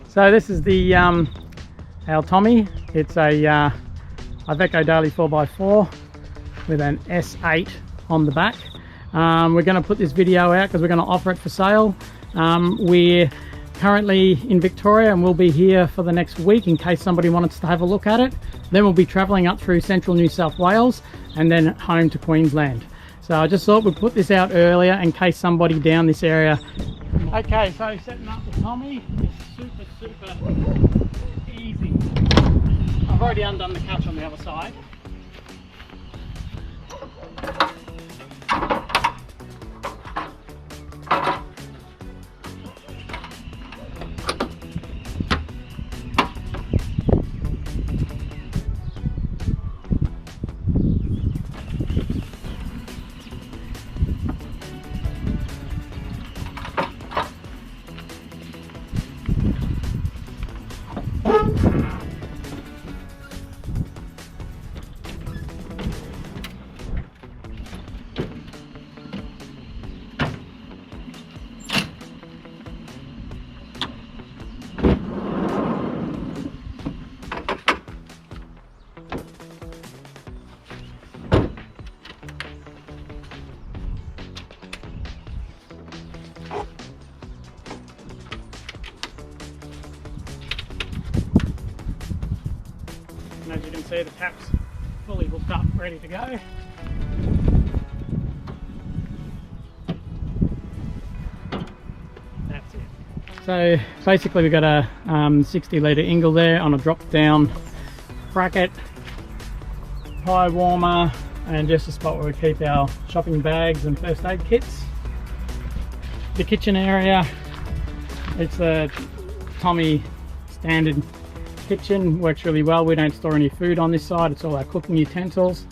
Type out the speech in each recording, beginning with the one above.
So this is the our Tommy. It's a Iveco Daily 4x4 with an S8 on the back. We're going to put this video out because we're going to offer it for sale. We're currently in Victoria and we'll be here for the next week in case somebody wants to have a look at it. Then we'll be travelling up through central New South Wales and then home to Queensland. So I just thought we'd put this out earlier in case somebody down this area. Okay, so setting up the Tommy is super easy. I've already undone the couch on the other side. And as you can see, the tap's fully hooked up, ready to go. That's it. So basically we've got a 60 litre ingle there on a drop down bracket, pie warmer, and just a spot where we keep our shopping bags and first aid kits. The kitchen area, it's a Tommy standard kitchen, works really well. We don't store any food on this side, it's all our cooking utensils.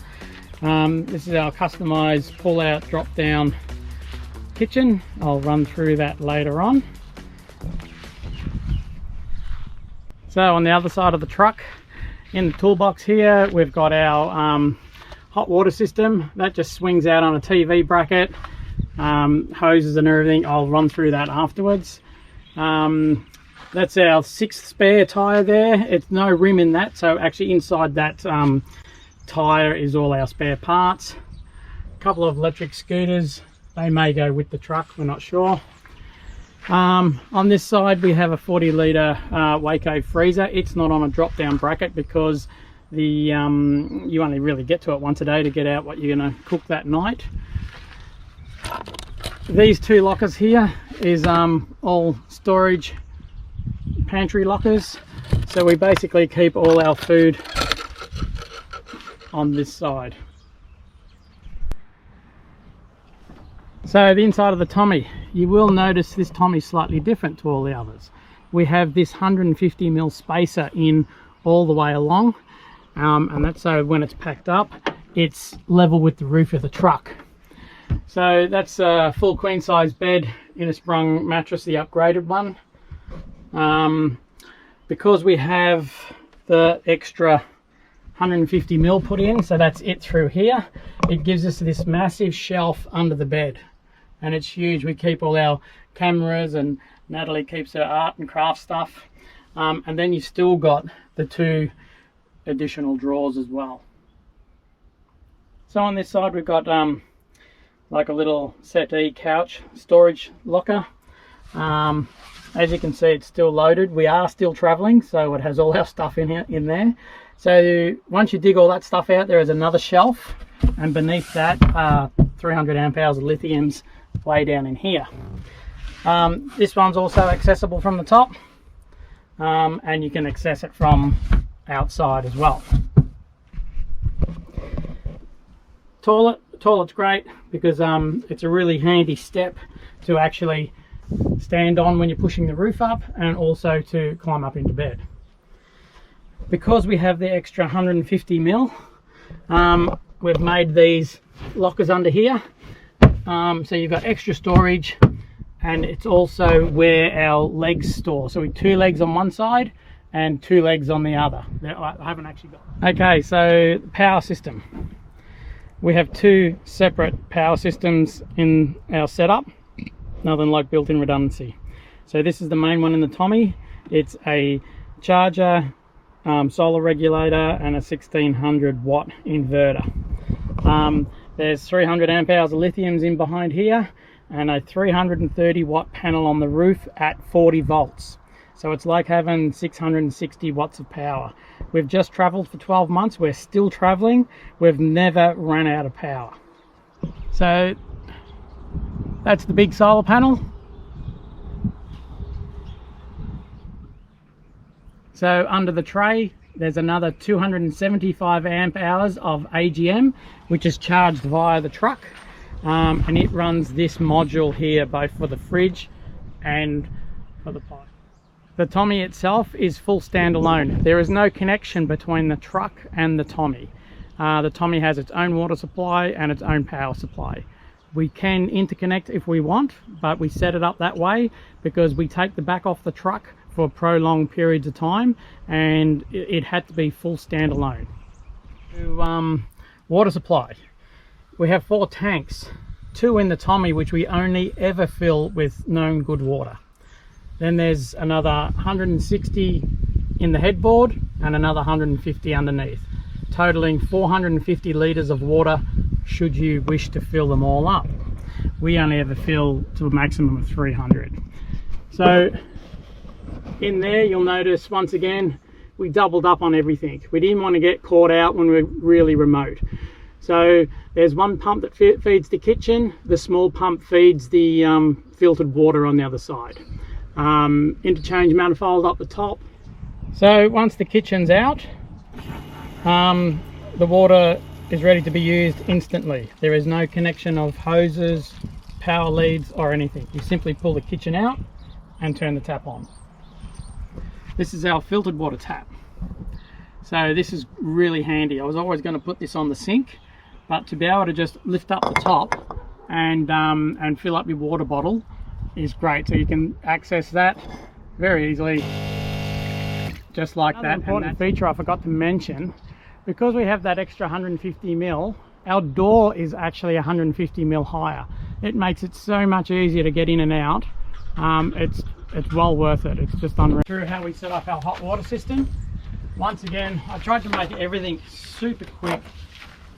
This is our customized pull out drop down kitchen. I'll run through that later on. So on the other side of the truck, in the toolbox here, we've got our hot water system that just swings out on a TV bracket, hoses and everything. I'll run through that afterwards. That's our 6th spare tyre there. It's no rim in that, so actually inside that tyre is all our spare parts. A couple of electric scooters, they may go with the truck, we're not sure. On this side we have a 40 litre Iveco freezer. It's not on a drop down bracket because the you only really get to it once a day to get out what you're going to cook that night. These two lockers here is all storage pantry lockers, so we basically keep all our food on this side. So the inside of the Tommy, you will notice this Tommy's slightly different to all the others. We have this 150mm spacer in all the way along, and that's so when it's packed up it's level with the roof of the truck. So that's a full queen size bed in a sprung mattress, the upgraded one. Because we have the extra 150mm put in, so that's it through here, it gives us this massive shelf under the bed, and it's huge. We keep all our cameras and Natalie keeps her art and craft stuff, and then you've still got the 2 additional drawers as well. So on this side we've got like a little settee couch storage locker. As you can see, it's still loaded. We are still traveling, so it has all our stuff in here, in there. So once you dig all that stuff out, there is another shelf, and beneath that 300 amp hours of lithiums way down in here. This one's also accessible from the top, and you can access it from outside as well. Toilet's great because it's a really handy step to actually stand on when you're pushing the roof up, and also to climb up into bed. Because we have the extra 150mm, we've made these lockers under here, so you've got extra storage, and it's also where our legs store. So we 2 legs on one side and 2 legs on the other. I haven't actually got. Okay, so the power system. We have 2 separate power systems in our setup. Nothing like built-in redundancy. So this is the main one in the Tommy. It's a charger, solar regulator, and a 1600 watt inverter. There's 300 amp hours of lithiums in behind here, and a 330 watt panel on the roof at 40 volts. So it's like having 660 watts of power. We've just traveled for 12 months. We're still traveling. We've never run out of power. So that's the big solar panel. So under the tray, there's another 275 amp hours of AGM, which is charged via the truck. And it runs this module here, both for the fridge and for the pipe. The Tommy itself is full standalone. There is no connection between the truck and the Tommy. The Tommy has its own water supply and its own power supply. We can interconnect if we want, but we set it up that way because we take the back off the truck for prolonged periods of time, and it had to be full standalone. Water supply. We have 4 tanks, 2 in the Tommy, which we only ever fill with known good water. Then there's another 160 in the headboard and another 150 underneath, totaling 450 litres of water should you wish to fill them all up. We only ever fill to a maximum of 300. So in there you'll notice once again we doubled up on everything. We didn't want to get caught out when we're really remote. So there's one pump that feeds the kitchen. The small pump feeds the filtered water on the other side. Interchange manifold up the top. So once the kitchen's out, the water is ready to be used instantly. There is no connection of hoses, power leads or anything. You simply pull the kitchen out and turn the tap on. This is our filtered water tap. So this is really handy. I was always going to put this on the sink, but to be able to just lift up the top and fill up your water bottle is great. So you can access that very easily, just like that. Another important feature I forgot to mention, because we have that extra 150 mil, our door is actually 150 mil higher. It makes it so much easier to get in and out. It's well worth it. It's just unreal. Through how we set up our hot water system. Once again, I tried to make everything super quick,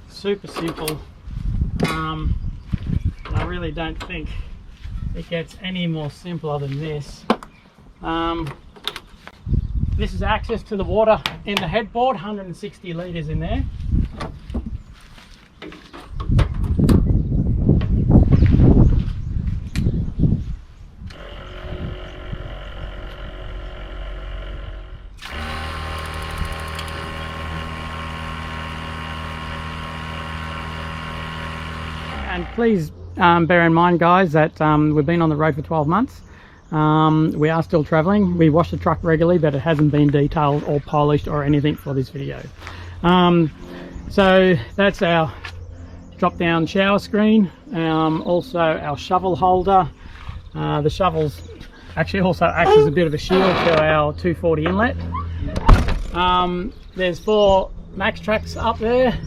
super simple. I really don't think it gets any more simpler than this. This is access to the water in the headboard, 160 litres in there. And please bear in mind, guys, that we've been on the road for 12 months. We are still traveling. We wash the truck regularly, but it hasn't been detailed or polished or anything for this video. So that's our drop down shower screen. Also our shovel holder. The shovels actually also act as a bit of a shield to our 240 inlet. There's 4 Max Tracks up there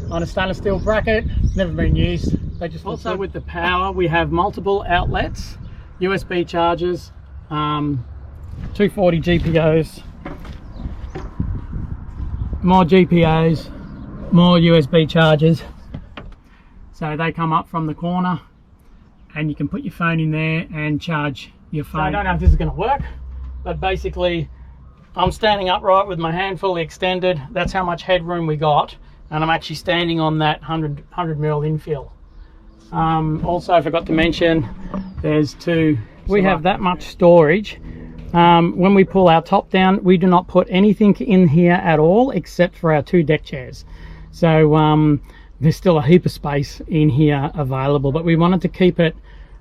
on a stainless steel bracket. Never been used. They just also, with the power, we have multiple outlets, USB chargers, 240 GPOs, more GPOs, more USB chargers. So they come up from the corner and you can put your phone in there and charge your phone. So I don't know if this is going to work, but basically I'm standing upright with my hand fully extended. That's how much headroom we got, and I'm actually standing on that 100 mil infill. Also, I forgot to mention, there's 2. We have that much storage. When we pull our top down, we do not put anything in here at all except for our 2 deck chairs. So there's still a heap of space in here available, but we wanted to keep it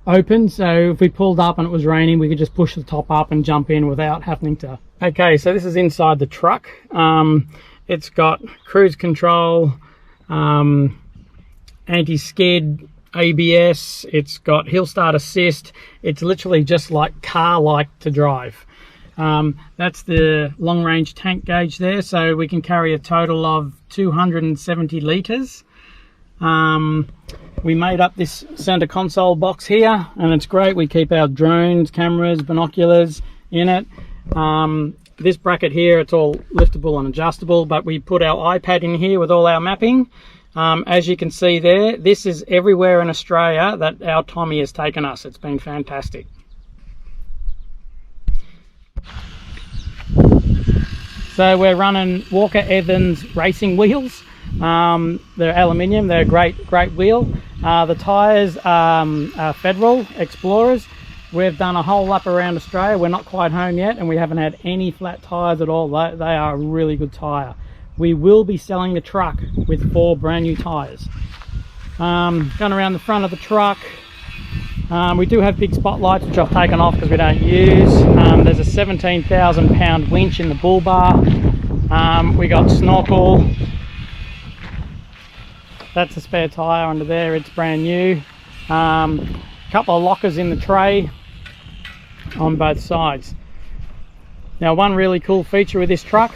open, so if we pulled up and it was raining, we could just push the top up and jump in without having to. Okay, so this is inside the truck. It's got cruise control, anti-skid, ABS, it's got hill start assist. It's literally just like car-like to drive. That's the long range tank gauge there, so we can carry a total of 270 litres. We made up this center console box here, and it's great. We keep our drones, cameras, binoculars in it. This bracket here, it's all liftable and adjustable, but we put our iPad in here with all our mapping. As you can see there, this is everywhere in Australia that our Tommy has taken us. It's been fantastic. So we're running Walker Evans racing wheels. They're aluminium, they're a great wheel. The tyres are Federal Explorers. We've done a whole lap around Australia. We're not quite home yet, and we haven't had any flat tyres at all. They are a really good tyre. We will be selling the truck with 4 brand new tyres. Going around the front of the truck, we do have big spotlights, which I've taken off because we don't use. There's a 17,000 pound winch in the bull bar. We got snorkel. That's a spare tyre under there, it's brand new. Couple of lockers in the tray on both sides. Now, one really cool feature with this truck,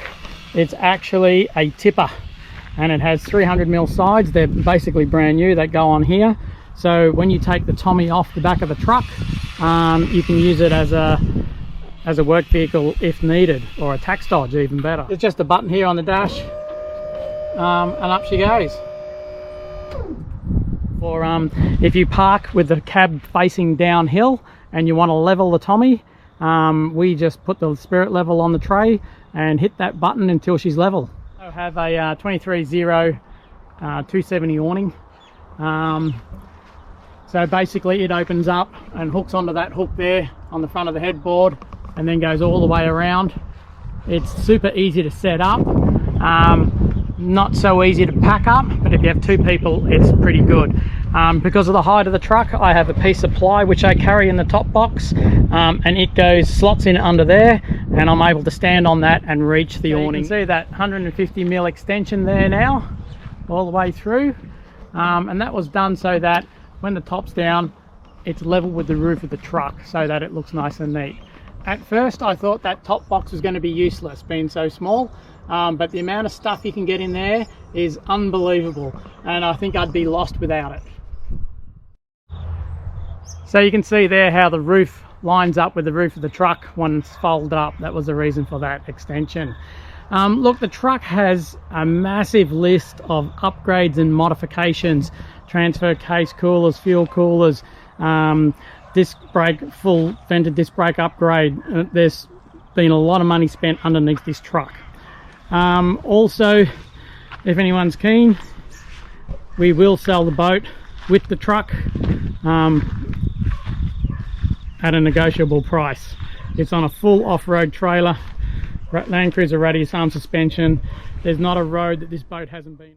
it's actually a tipper, and it has 300mm sides. They're basically brand new, that go on here. So when you take the Tommy off the back of the truck, you can use it as a work vehicle if needed, or a tax dodge, even better. It's just a button here on the dash, and up she goes. Or if you park with the cab facing downhill and you want to level the Tommy, we just put the spirit level on the tray and hit that button until she's level. I have a 23.0 270 awning. So basically it opens up and hooks onto that hook there on the front of the headboard, and then goes all the way around. It's super easy to set up. Not so easy to pack up, but if you have 2 people, it's pretty good. Because of the height of the truck, I have a piece of ply which I carry in the top box, and it slots in under there, and I'm able to stand on that and reach the awning. You can see that 150mm extension there now, all the way through, and that was done so that when the top's down, it's level with the roof of the truck, so that it looks nice and neat. At first I thought that top box was going to be useless, being so small. But the amount of stuff you can get in there is unbelievable, and I think I'd be lost without it. So you can see there how the roof lines up with the roof of the truck once folded up. That was the reason for that extension. Look, the truck has a massive list of upgrades and modifications: transfer case coolers, fuel coolers, disc brake, full vented disc brake upgrade. There's been a lot of money spent underneath this truck. Also, if anyone's keen, we will sell the boat with the truck at a negotiable price. It's on a full off-road trailer, Land Cruiser radius arm suspension. There's not a road that this boat hasn't been.